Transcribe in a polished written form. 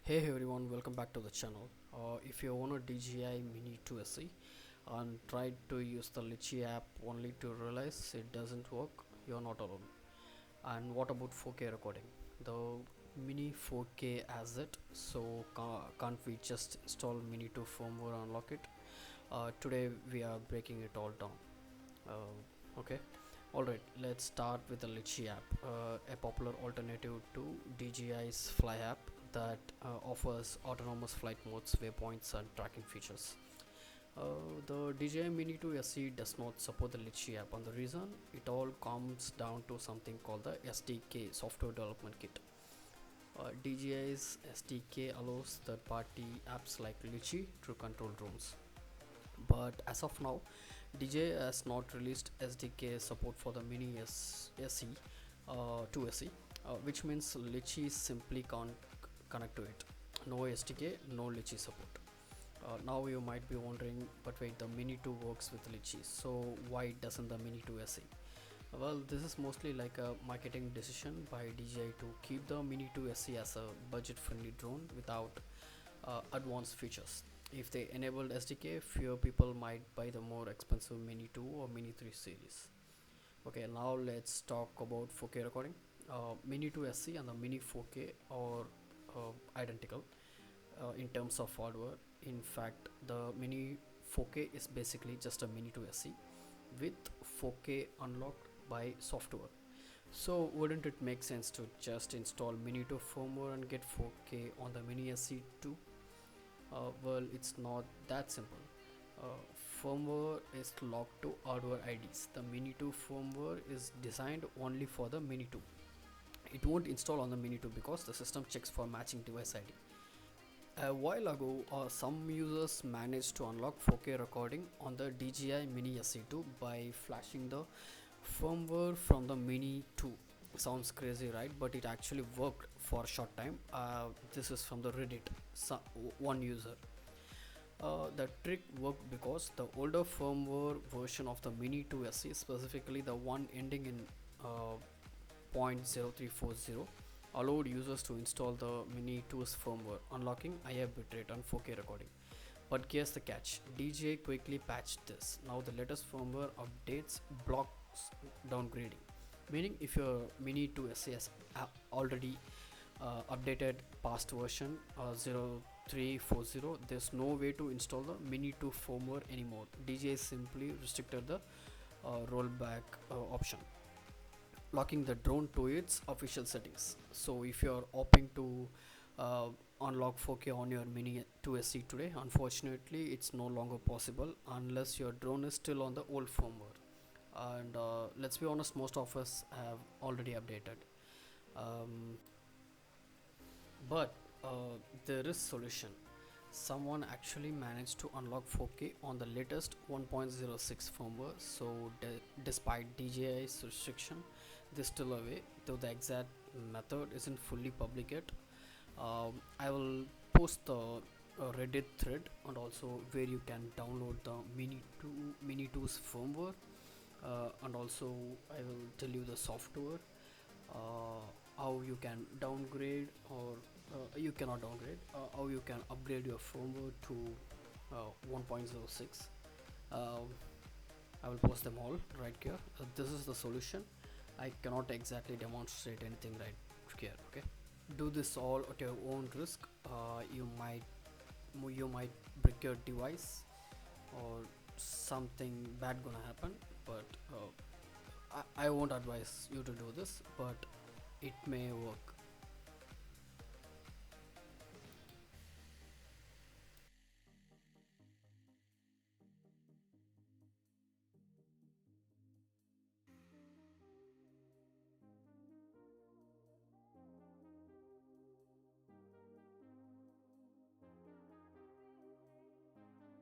Hey everyone, welcome back to the channel. If you own a DJI Mini 2 SE and tried to use the Litchi app only to realize it doesn't work, you're not alone. And what about 4K recording? The Mini 4K has it, so can't we just install Mini 2 firmware and unlock it? Today we are breaking it all down. Okay. Alright, let's start with the Litchi app, a popular alternative to DJI's Fly app that offers autonomous flight modes, waypoints, and tracking features. The DJI Mini 2 SE does not support the Litchi app, and the reason it all comes down to something called the SDK Software Development Kit. DJI's SDK allows third-party apps like Litchi to control drones, but as of now, DJ has not released SDK support for the Mini SE 2 SE, which means Litchi simply can't connect to it. No SDK, no Litchi support. Now you might be wondering, but wait, the Mini 2 works with Litchi, so why doesn't the Mini 2 SE? Well, this is mostly like a marketing decision by DJI to keep the Mini 2 SE as a budget-friendly drone without advanced features. If they enabled SDK, fewer people might buy the more expensive Mini 2 or Mini 3 series. Okay, now let's talk about 4K recording. Mini 2 SE and the Mini 4K are identical in terms of hardware. In fact, the Mini 4K is basically just a Mini 2 SE with 4K unlocked by software. So wouldn't it make sense to just install Mini 2 firmware and get 4K on the Mini SE too? Well, it's not that simple. Uh, Firmware is locked to hardware IDs. The Mini 2 firmware is designed only for the Mini 2. It won't install on the Mini 2 because the system checks for matching device ID. A while ago, some users managed to unlock 4K recording on the DJI Mini SE2 by flashing the firmware from the Mini 2. Sounds crazy, right? But it actually worked for a short time. This is from the Reddit, one user. The trick worked because the older firmware version of the Mini 2 SE, specifically the one ending in 0.0340, allowed users to install the Mini 2's firmware, unlocking higher bitrate and 4K recording. But here's the catch: DJI quickly patched this. Now the latest firmware updates blocks downgrading, meaning if your Mini 2 SE has already updated past version 0340, there's no way to install the Mini 2 firmware anymore. DJI simply restricted the rollback option, locking the drone to its official settings. So if you're opting to unlock 4K on your Mini 2 SE today, unfortunately it's no longer possible unless your drone is still on the old firmware. And let's be honest, most of us have already updated. Um, but there is solution. Someone actually managed to unlock 4K on the latest 1.06 firmware, so despite DJI's restriction, there's still a way, though the exact method isn't fully public yet. I will post the Reddit thread and also where you can download the Mini 2's firmware, and also I will tell you the software, how you can downgrade or you cannot downgrade, how you can upgrade your firmware to 1.06. um, I will post them all right here. This is the solution. I cannot exactly demonstrate anything right here. Okay, do this all at your own risk. You might break your device or something bad gonna happen, but I won't advise you to do this, but it may work.